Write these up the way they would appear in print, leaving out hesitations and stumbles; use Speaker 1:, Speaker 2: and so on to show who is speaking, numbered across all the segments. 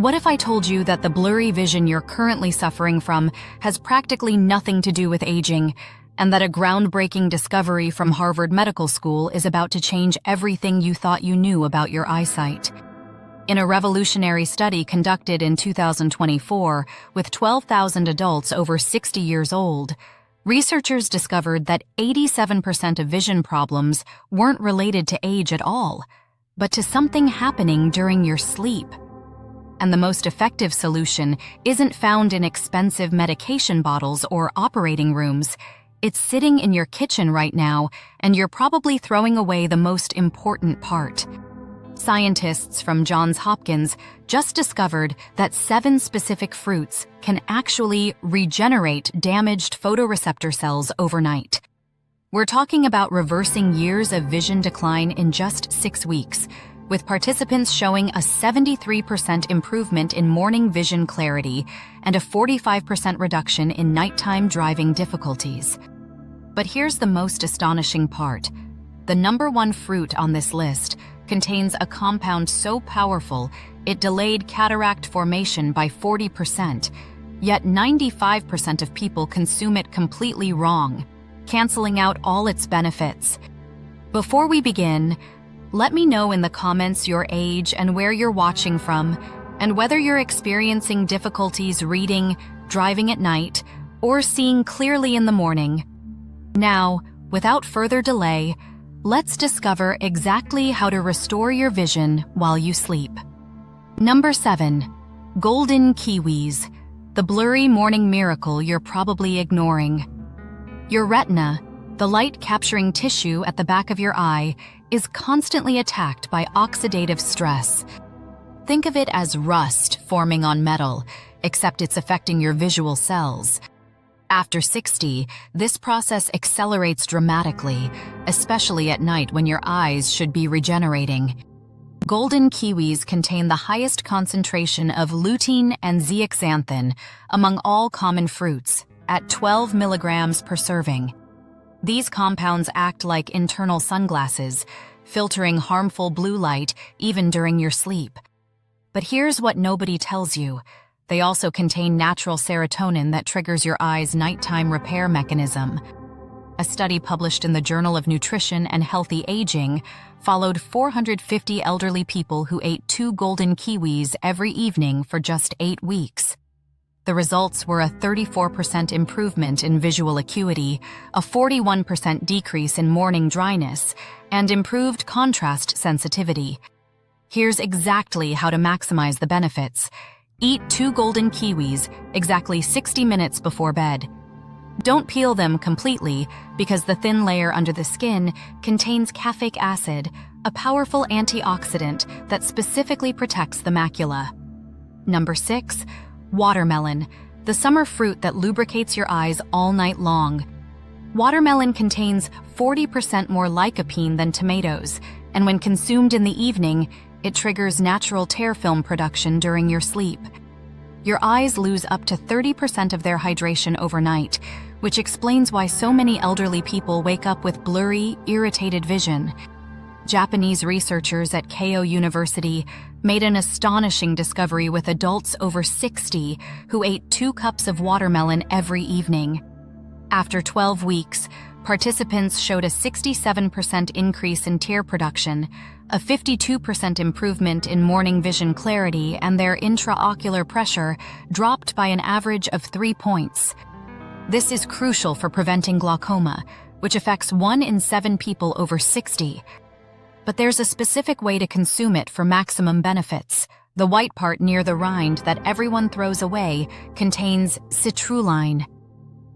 Speaker 1: What if I told you that the blurry vision you're currently suffering from has practically nothing to do with aging, and that a groundbreaking discovery from Harvard Medical School is about to change everything you thought you knew about your eyesight? In a revolutionary study conducted in 2024 with 12,000 adults over 60 years old, researchers discovered that 87% of vision problems weren't related to age at all, but to something happening during your sleep. And the most effective solution isn't found in expensive medication bottles or operating rooms. It's sitting in your kitchen right now, and you're probably throwing away the most important part. Scientists from Johns Hopkins just discovered that 7 specific fruits can actually regenerate damaged photoreceptor cells overnight. We're talking about reversing years of vision decline in just 6 weeks, with participants showing a 73% improvement in morning vision clarity and a 45% reduction in nighttime driving difficulties. But here's the most astonishing part. The number 1 fruit on this list contains a compound so powerful it delayed cataract formation by 40%, yet 95% of people consume it completely wrong, canceling out all its benefits. Before we begin, let me know in the comments your age and where you're watching from, and whether you're experiencing difficulties reading, driving at night, or seeing clearly in the morning. Now, without further delay, let's discover exactly how to restore your vision while you sleep. Number 7. Golden kiwis, the blurry morning miracle you're probably ignoring. Your retina, the light-capturing tissue at the back of your eye, is constantly attacked by oxidative stress. Think of it as rust forming on metal, except it's affecting your visual cells. After 60, this process accelerates dramatically, especially at night when your eyes should be regenerating. Golden kiwis contain the highest concentration of lutein and zeaxanthin among all common fruits, at 12 milligrams per serving. These compounds act like internal sunglasses, filtering harmful blue light even during your sleep. But here's what nobody tells you. They also contain natural serotonin that triggers your eye's nighttime repair mechanism. A study published in the Journal of Nutrition and Healthy Aging followed 450 elderly people who ate 2 golden kiwis every evening for just 8 weeks. The results were a 34% improvement in visual acuity, a 41% decrease in morning dryness, and improved contrast sensitivity. Here's exactly how to maximize the benefits. Eat 2 golden kiwis exactly 60 minutes before bed. Don't peel them completely because the thin layer under the skin contains caffeic acid, a powerful antioxidant that specifically protects the macula. Number 6. Watermelon, the summer fruit that lubricates your eyes all night long. Watermelon contains 40% more lycopene than tomatoes, and when consumed in the evening, it triggers natural tear film production during your sleep. Your eyes lose up to 30% of their hydration overnight, which explains why so many elderly people wake up with blurry, irritated vision. Japanese researchers at Keio University made an astonishing discovery with adults over 60 who ate 2 cups of watermelon every evening. After 12 weeks, participants showed a 67% increase in tear production, a 52% improvement in morning vision clarity, and their intraocular pressure dropped by an average of 3 points. This is crucial for preventing glaucoma, which affects 1 in 7 people over 60. But there's a specific way to consume it for maximum benefits. The white part near the rind that everyone throws away contains citrulline.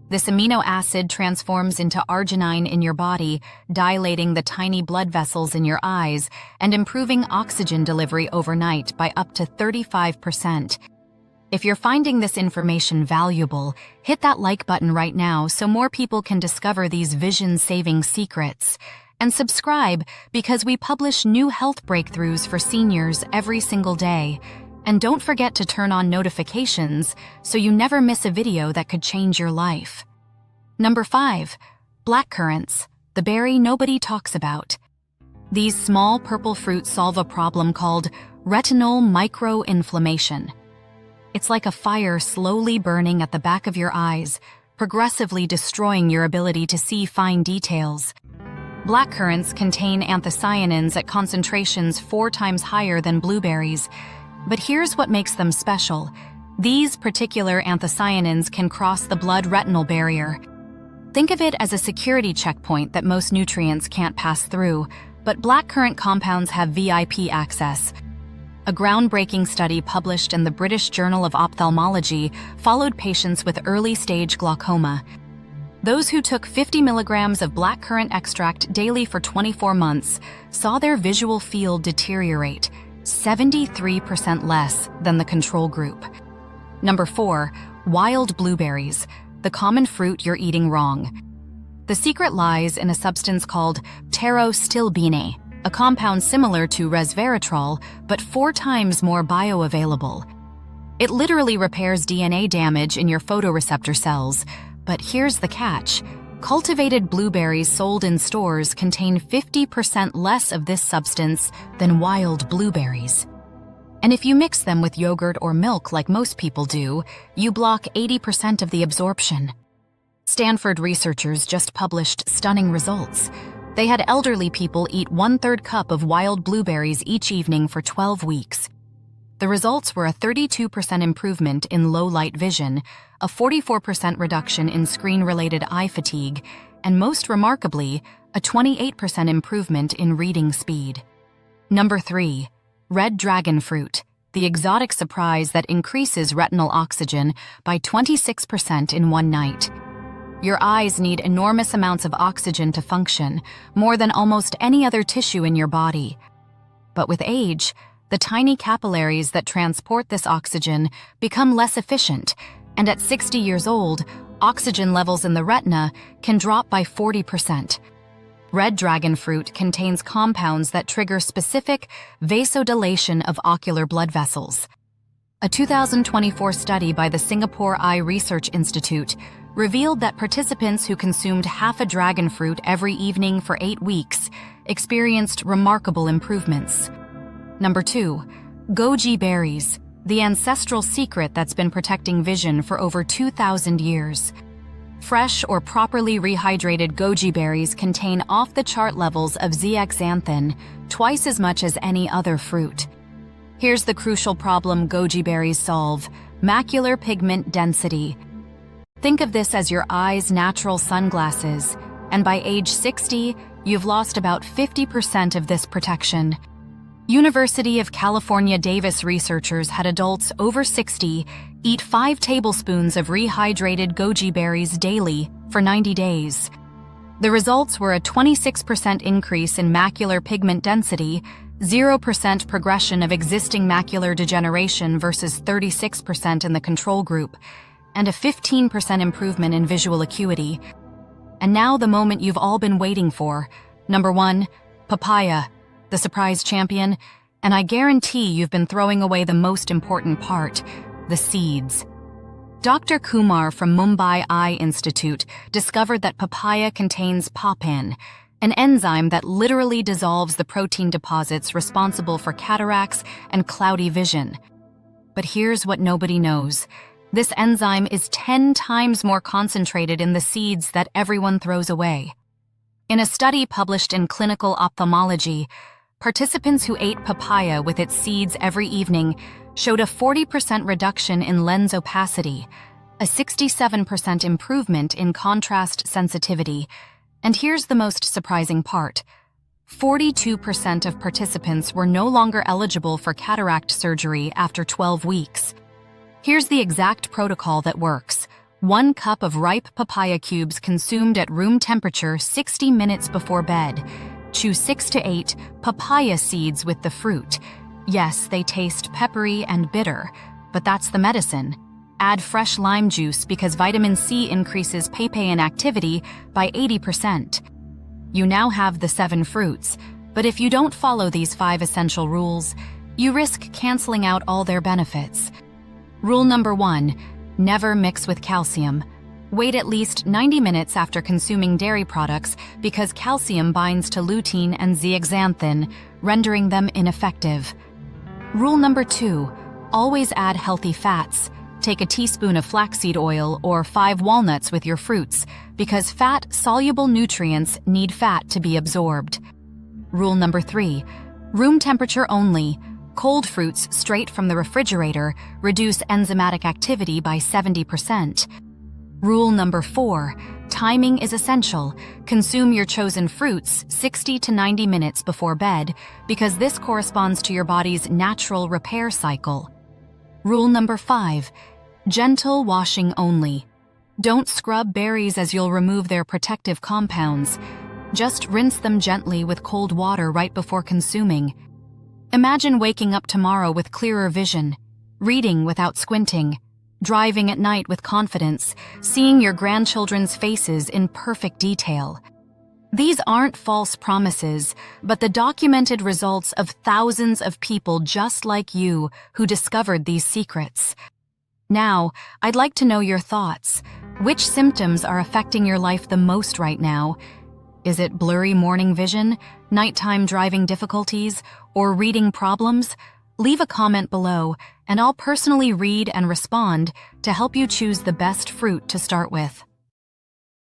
Speaker 1: This amino acid transforms into arginine in your body, dilating the tiny blood vessels in your eyes and improving oxygen delivery overnight by up to 35%. If you're finding this information valuable, hit that like button right now so more people can discover these vision-saving secrets. And subscribe because we publish new health breakthroughs for seniors every single day. And don't forget to turn on notifications so you never miss a video that could change your life. Number 5. Blackcurrants, the berry nobody talks about. These small purple fruits solve a problem called retinal microinflammation. It's like a fire slowly burning at the back of your eyes, progressively destroying your ability to see fine details. Blackcurrants contain anthocyanins at concentrations 4 times higher than blueberries. But here's what makes them special. These particular anthocyanins can cross the blood-retinal barrier. Think of it as a security checkpoint that most nutrients can't pass through, but blackcurrant compounds have VIP access. A groundbreaking study published in the British Journal of Ophthalmology followed patients with early-stage glaucoma. Those who took 50 milligrams of blackcurrant extract daily for 24 months saw their visual field deteriorate, 73% less than the control group. Number 4, wild blueberries, the common fruit you're eating wrong. The secret lies in a substance called pterostilbene, a compound similar to resveratrol, but 4 times more bioavailable. It literally repairs DNA damage in your photoreceptor cells. But here's the catch. Cultivated blueberries sold in stores contain 50% less of this substance than wild blueberries. And if you mix them with yogurt or milk like most people do, you block 80% of the absorption. Stanford researchers just published stunning results. They had elderly people eat 1/3 cup of wild blueberries each evening for 12 weeks. The results were a 32% improvement in low-light vision, a 44% reduction in screen-related eye fatigue, and most remarkably, a 28% improvement in reading speed. Number 3, red dragon fruit, the exotic surprise that increases retinal oxygen by 26% in one night. Your eyes need enormous amounts of oxygen to function, more than almost any other tissue in your body. But with age, the tiny capillaries that transport this oxygen become less efficient, and at 60 years old, oxygen levels in the retina can drop by 40%. Red dragon fruit contains compounds that trigger specific vasodilation of ocular blood vessels. A 2024 study by the Singapore Eye Research Institute revealed that participants who consumed half a dragon fruit every evening for 8 weeks experienced remarkable improvements. Number 2, goji berries, the ancestral secret that's been protecting vision for over 2,000 years. Fresh or properly rehydrated goji berries contain off-the-chart levels of zeaxanthin, twice as much as any other fruit. Here's the crucial problem goji berries solve: macular pigment density. Think of this as your eye's natural sunglasses, and by age 60, you've lost about 50% of this protection. University of California Davis researchers had adults over 60 eat 5 tablespoons of rehydrated goji berries daily for 90 days. The results were a 26% increase in macular pigment density, 0% progression of existing macular degeneration versus 36% in the control group, and a 15% improvement in visual acuity. And now the moment you've all been waiting for. Number 1, papaya, the surprise champion, and I guarantee you've been throwing away the most important part, the seeds. Dr. Kumar from Mumbai Eye Institute discovered that papaya contains papain, an enzyme that literally dissolves the protein deposits responsible for cataracts and cloudy vision. But here's what nobody knows. This enzyme is 10 times more concentrated in the seeds that everyone throws away. In a study published in Clinical Ophthalmology, participants who ate papaya with its seeds every evening showed a 40% reduction in lens opacity, a 67% improvement in contrast sensitivity, and here's the most surprising part. 42% of participants were no longer eligible for cataract surgery after 12 weeks. Here's the exact protocol that works. 1 cup of ripe papaya cubes consumed at room temperature 60 minutes before bed. Chew 6 to 8 papaya seeds with the fruit. Yes, they taste peppery and bitter, but that's the medicine. Add fresh lime juice because vitamin C increases papain activity by 80%. You now have the 7 fruits, but if you don't follow these 5 essential rules, you risk canceling out all their benefits. Rule number 1, never mix with calcium. Wait at least 90 minutes after consuming dairy products because calcium binds to lutein and zeaxanthin, rendering them ineffective. Rule number 2, always add healthy fats. Take a teaspoon of flaxseed oil or 5 walnuts with your fruits, because fat-soluble nutrients need fat to be absorbed. Rule number 3, room temperature only. Cold fruits straight from the refrigerator reduce enzymatic activity by 70%. Rule number 4, timing is essential. Consume your chosen fruits 60 to 90 minutes before bed, because this corresponds to your body's natural repair cycle. Rule number 5, gentle washing only. Don't scrub berries as you'll remove their protective compounds. Just rinse them gently with cold water right before consuming. Imagine waking up tomorrow with clearer vision, reading without squinting, driving at night with confidence, seeing your grandchildren's faces in perfect detail. These aren't false promises, but the documented results of thousands of people just like you who discovered these secrets. Now, I'd like to know your thoughts. Which symptoms are affecting your life the most right now? Is it blurry morning vision, nighttime driving difficulties, or reading problems? Leave a comment below, and I'll personally read and respond to help you choose the best fruit to start with.